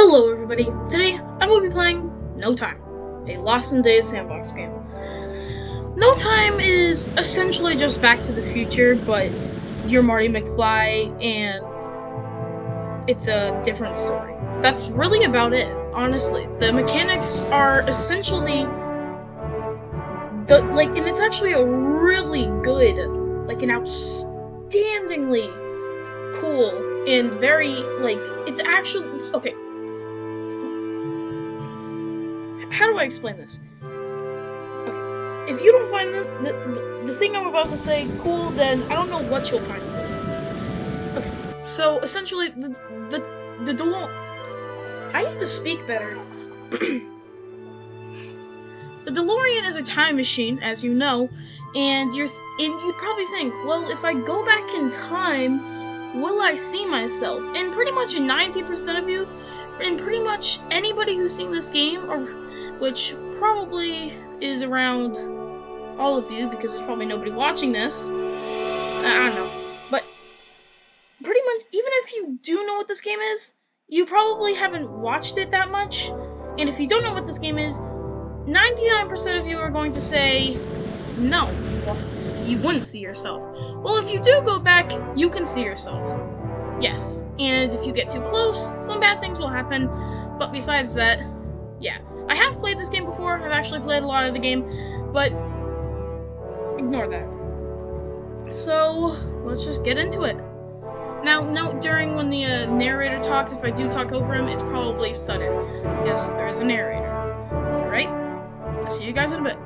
Hello everybody, today I will be playing No Time, a Lost in Days sandbox game. No Time is essentially just Back to the Future, but you're Marty McFly and it's a different story. That's really about it, honestly. The mechanics are essentially, and it's actually a really good, an outstandingly cool and very, it's actually, okay. How do I explain this? Okay. If you don't find the thing I'm about to say cool, then I don't know what you'll find cool. Okay. So essentially, the DeLorean. I need to speak better. The DeLorean is a time machine, as you know, and you'd probably think, well, if I go back in time, will I see myself? And pretty much 90% of you, and pretty much anybody who's seen this game, or which probably is around all of you, because there's probably nobody watching this. I don't know. But pretty much, even if you do know what this game is, you probably haven't watched it that much. And if you don't know what this game is, 99% of you are going to say, no, well, you wouldn't see yourself. Well, if you do go back, you can see yourself. Yes. And if you get too close, some bad things will happen. But besides that, yeah. I have played this game before. I've actually played a lot of the game. But ignore that. So, let's just get into it. Now, note during when the narrator talks, if I do talk over him, it's probably sudden. Yes, there is a narrator. Alright? I'll see you guys in a bit.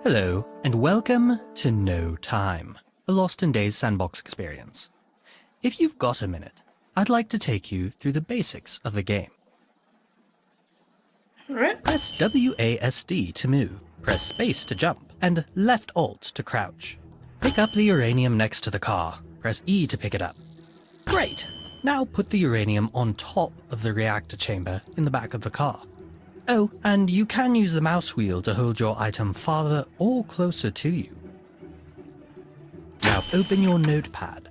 Hello, and welcome to No Time, a Lost in Days sandbox experience. If you've got a minute, I'd like to take you through the basics of the game. Alright. Press WASD to move, press space to jump, and left alt to crouch. Pick up the uranium next to the car, press E to pick it up. Great! Now put the uranium on top of the reactor chamber in the back of the car. Oh, and you can use the mouse wheel to hold your item farther or closer to you. Now open your notepad.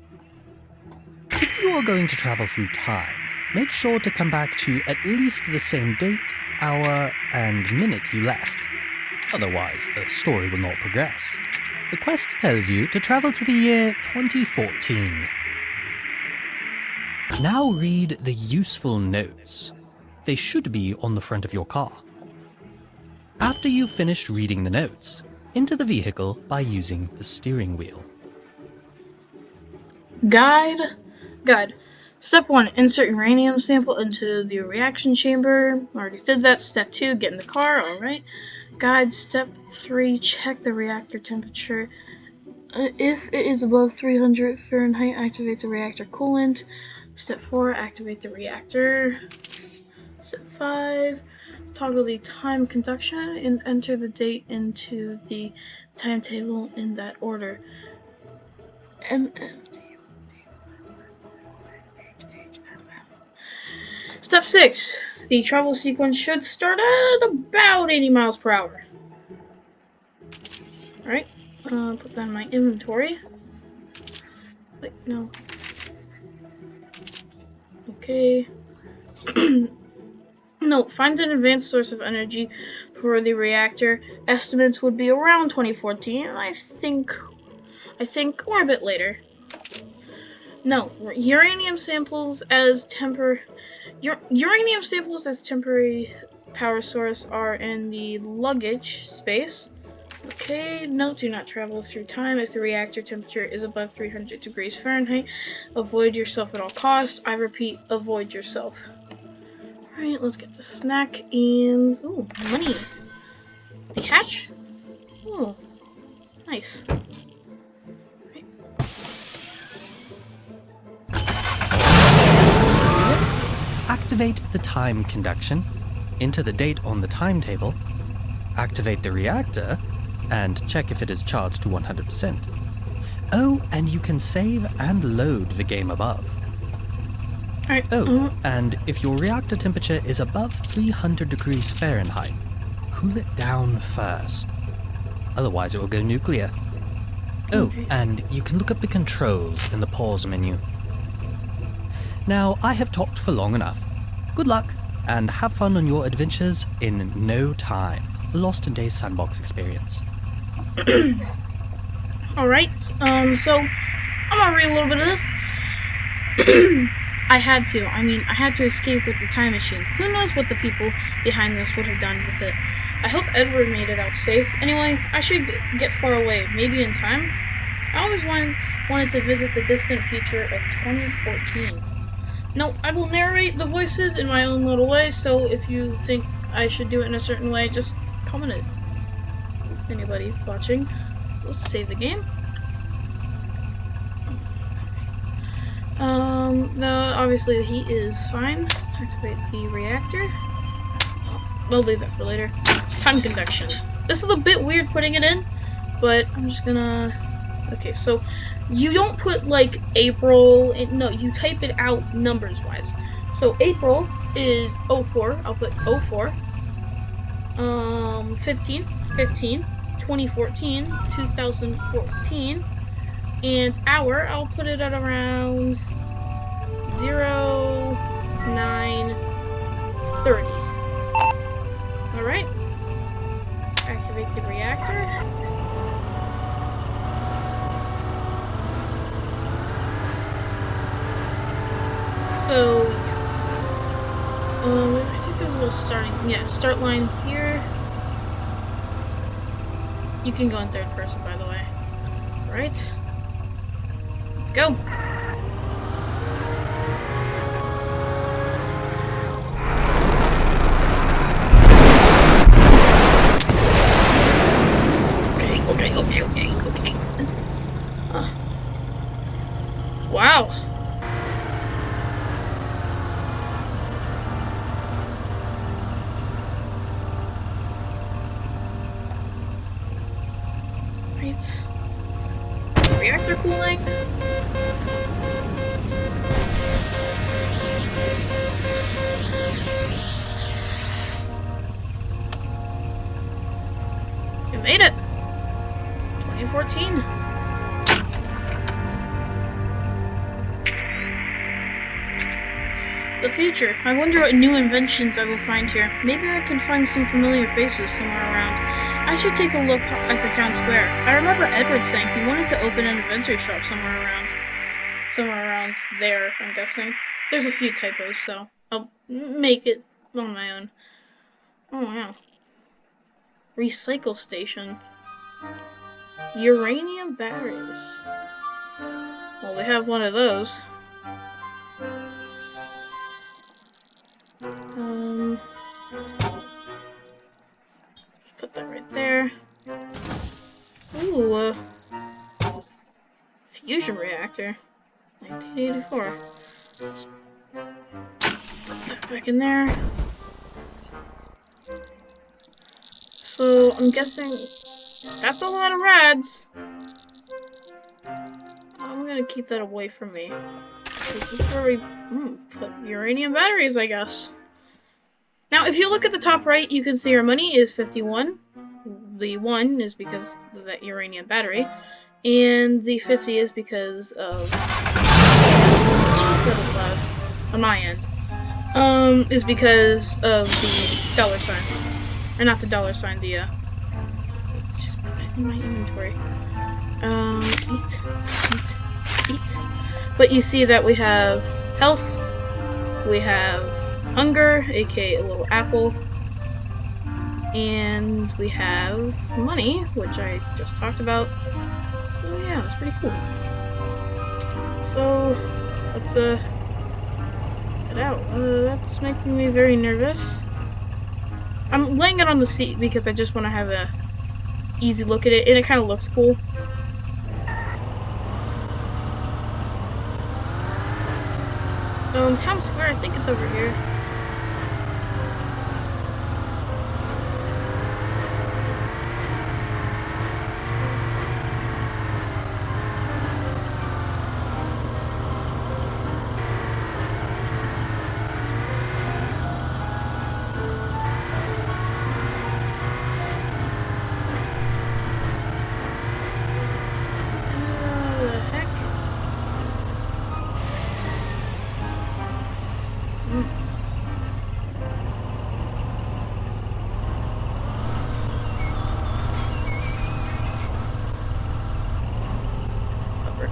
If you are going to travel through time, make sure to come back to at least the same date, hour, and minute you left. Otherwise, the story will not progress. The quest tells you to travel to the year 2014. Now read the useful notes. They should be on the front of your car. After you've finished reading the notes, enter the vehicle by using the steering wheel. Guide. Step 1, insert uranium sample into the reaction chamber. Already did that. Step 2, get in the car. Alright. Guide. Step 3, check the reactor temperature. If it is above 300 Fahrenheit, activate the reactor coolant. Step 4, activate the reactor. Step 5, toggle the time conduction and enter the date into the timetable in that order. Step 6, the travel sequence should start at about 80 miles per hour. Alright, put that in my inventory. Wait, no. Okay. No, find an advanced source of energy for the reactor. Estimates would be around 2014, I think, or a bit later. No, uranium samples as temporary power source are in the luggage space. Okay, note, do not travel through time if the reactor temperature is above 300 degrees Fahrenheit. Avoid yourself at all costs. I repeat, avoid yourself. Alright, let's get the snack and... ooh, money. The hatch? Ooh, nice. Right. Activate the time conduction, enter the date on the timetable, activate the reactor, and check if it is charged to 100%. Oh, and you can save and load the game above. Alright. Oh, and if your reactor temperature is above 300 degrees Fahrenheit, cool it down first. Otherwise it will go nuclear. Oh, Okay. and you can look up the controls in the pause menu. Now, I have talked for long enough. Good luck, and have fun on your adventures in no time. The Lost in Days Sandbox experience. Alright, so I'm gonna read a little bit of this. I had to escape with the time machine. Who knows what the people behind this would have done with it. I hope Edward made it out safe. Anyway, I should get far away, maybe in time. I always wanted to visit the distant future of 2014. No, I will narrate the voices in my own little way, so if you think I should do it in a certain way, just comment it. Anybody watching? Let's save the game. No, obviously the heat is fine. Activate the reactor. We'll leave that for later. Time conduction. This is a bit weird putting it in, but I'm just gonna... okay, so you don't put like April, no, you type it out numbers wise. So April is 04, I'll put 04. 15, 2014, 2014, and hour, I'll put it at around 0930. Alright, let's activate the reactor. So, I think there's a little start line here. You can go in third person, by the way. Alright, let's go. Okay. Wow. Right. Reactor cooling. You made it. 2014. The future. I wonder what new inventions I will find here. Maybe I can find some familiar faces somewhere around. I should take a look at the town square. I remember Edward saying he wanted to open an adventure shop somewhere around there, I'm guessing. There's a few typos, so I'll make it on my own. Oh wow. Recycle station. Uranium batteries. Well, we have one of those. Put that right there. Ooh, fusion reactor. 1984. Just put that back in there. So, I'm guessing that's a lot of rads. I'm gonna keep that away from me. This is where we put uranium batteries, I guess. Now, if you look at the top right, you can see our money is 51. The 1 is because of that uranium battery. And the 50 is because of... Jeez, that was loud. On my end. is because of the dollar sign. Or not the dollar sign, the, just put that in my inventory. Eat. But you see that we have health, we have hunger, aka a little apple, and we have money, which I just talked about. So yeah, that's pretty cool. So, let's, get out. That's making me very nervous. I'm laying it on the seat because I just want to have a easy look at it, and it kind of looks cool. Town Square, I think it's over here.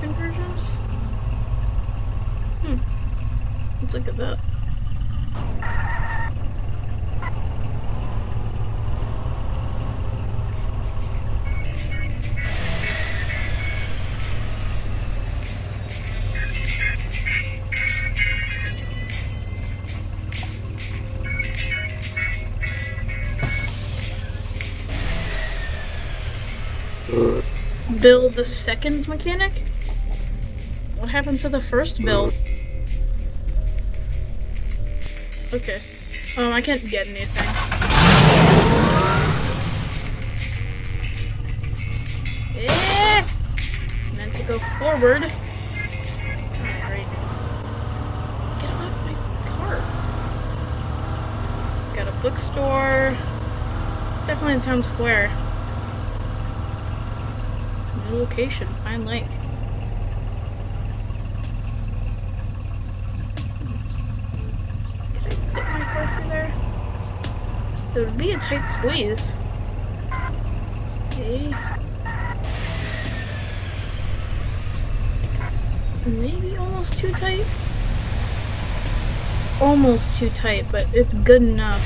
Conversions? Let's look at that. Bill the second mechanic? What happened to the first Bill? Okay. I can't get anything. Yeah! Meant to go forward. Alright. Get off my car. Got a bookstore. It's definitely in Town Square. New location, Pine Lake. It would be a tight squeeze. Okay. It's maybe almost too tight. It's almost too tight, but it's good enough.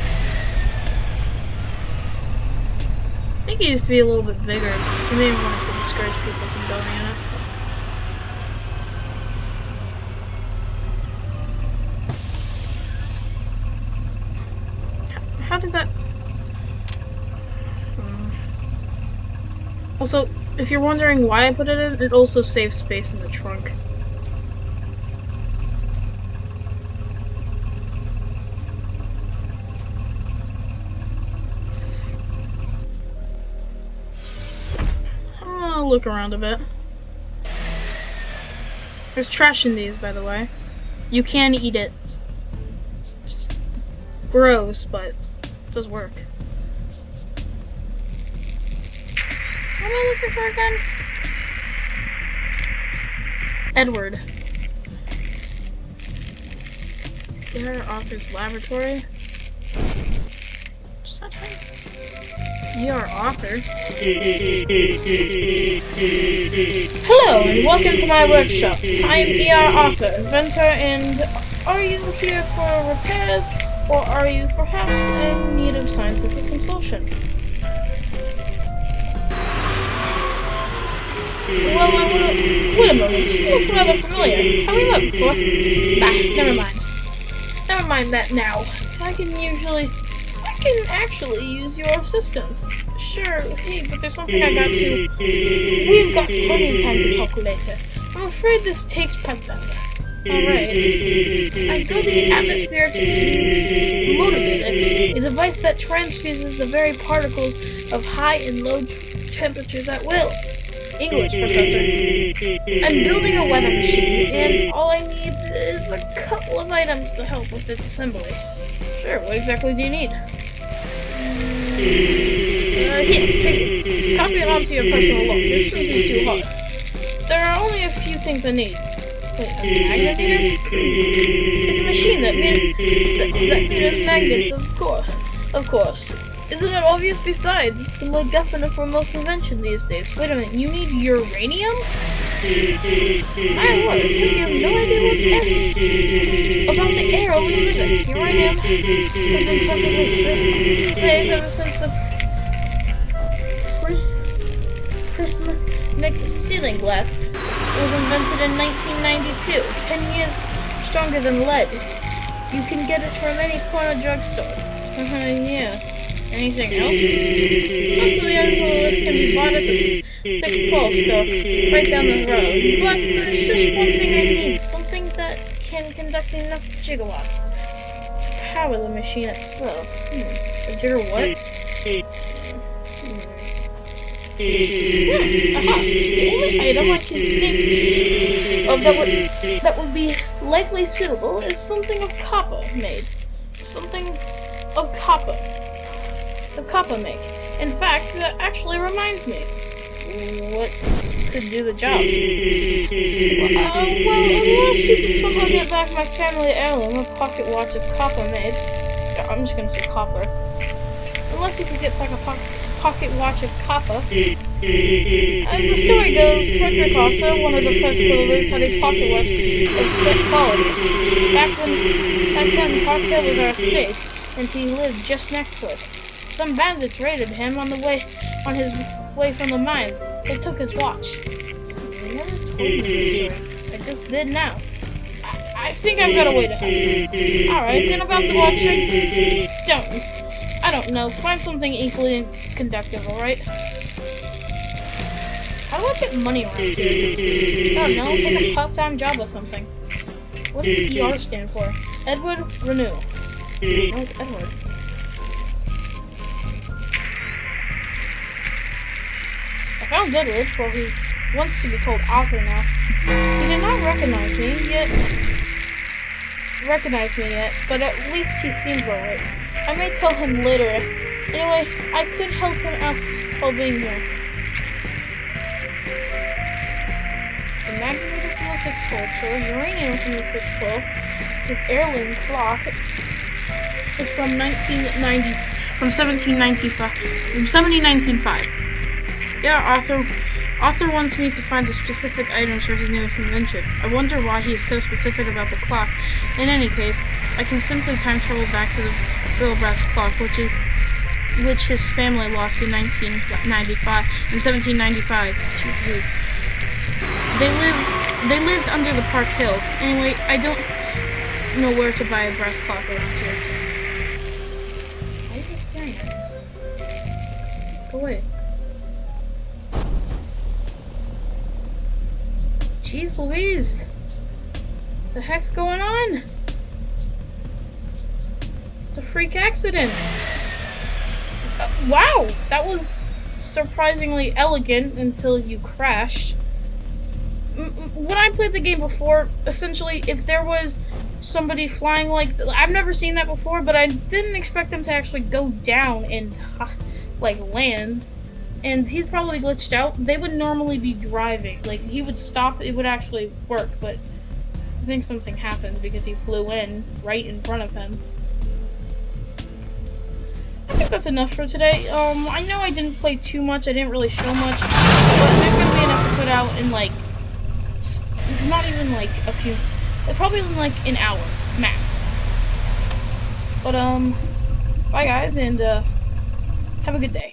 I think it used to be a little bit bigger. You may have wanted to discourage people from going in it. How did that... Also, if you're wondering why I put it in, it also saves space in the trunk. I'll look around a bit. There's trash in these, by the way. You can eat it. It's gross, but it does work. What am I looking for again? Edward. Their author's laboratory. Is that right? Your author. Hello and welcome to my workshop. I am ER Author, inventor, and are you here for repairs or are you perhaps in need of scientific consultation? Well, wait a moment, you look rather familiar. Have we met before? Bah, never mind. Never mind that now. I can actually use your assistance. Sure, hey, but there's something I got to... We've got plenty of time to talk later. I'm afraid this takes precedent. Alright. I'm building an atmospheric motivator, a device that transfuses the very particles of high and low temperatures at will. English, Professor. I'm building a weather machine, and all I need is a couple of items to help with its assembly. Sure, what exactly do you need? Here, take it. Copy it onto your personal log. It shouldn't be too hard. There are only a few things I need. Wait, a magnetometer? It's a machine that meters magnets, of course. Of course. Isn't it obvious besides? It's the more definite for most invention these days. Wait a minute, you need uranium? I what? It's like you have no idea about the era we live in. Uranium has been perfectly safe ever since the prismatic ceiling glass was invented in 1992. 10 years stronger than lead. You can get it from any corner drugstore. Yeah. Anything else? Most of the items on the list can be bought at the 612 store, right down the road. But there's just one thing I need. Something that can conduct enough gigawatts to power the machine itself. A gigawatt? Aha! The only item I can think of that would be likely suitable is something of copper made. Something of copper. Of copper make. In fact, that actually reminds me. What could do the job? Well, unless you can somehow get back my family heirloom, a pocket watch of copper made. I'm just gonna say copper. Unless you can get back a pocket watch of copper. As the story goes, Frederick Arthur, one of the first settlers, had a pocket watch of set quality. Back then, Park Hill was our estate, and he lived just next to it. Some bandits raided him on his way from the mines. They took his watch. They never told me this story. I just did now. I think I've got a way to help. Alright, and about the watch, I don't know. Find something equally conductive, alright? How do I get money around here? I don't know, take a part-time job or something. What does ER stand for? Edward Renew. No, it's Edward. I found Edward, well, he wants to be called Arthur now. He did not recognize me yet, but at least he seems alright. I may tell him later. Anyway, I could help him out while being here. The magnetometer from the 612, uranium from the 612, his heirloom clock is from 1795. Yeah, Arthur wants me to find the specific items for his newest invention. I wonder why he is so specific about the clock. In any case, I can simply time travel back to the Bill Brass clock, which his family lost in 1795. Jeez. They lived under the Park Hill. Anyway, I don't know where to buy a brass clock around here. Why are you staring at me? Go away. Jeez Louise! The heck's going on? It's a freak accident! Wow! That was surprisingly elegant until you crashed. When I played the game before, essentially, if there was somebody flying I've never seen that before, but I didn't expect him to actually go down and, land. And he's probably glitched out. They would normally be driving. He would stop, it would actually work, but I think something happened because he flew in right in front of him. I think that's enough for today. I know I didn't play too much, I didn't really show much, but there's gonna be an episode out in, not even, a few, probably in, an hour, max. But, bye guys, and, have a good day.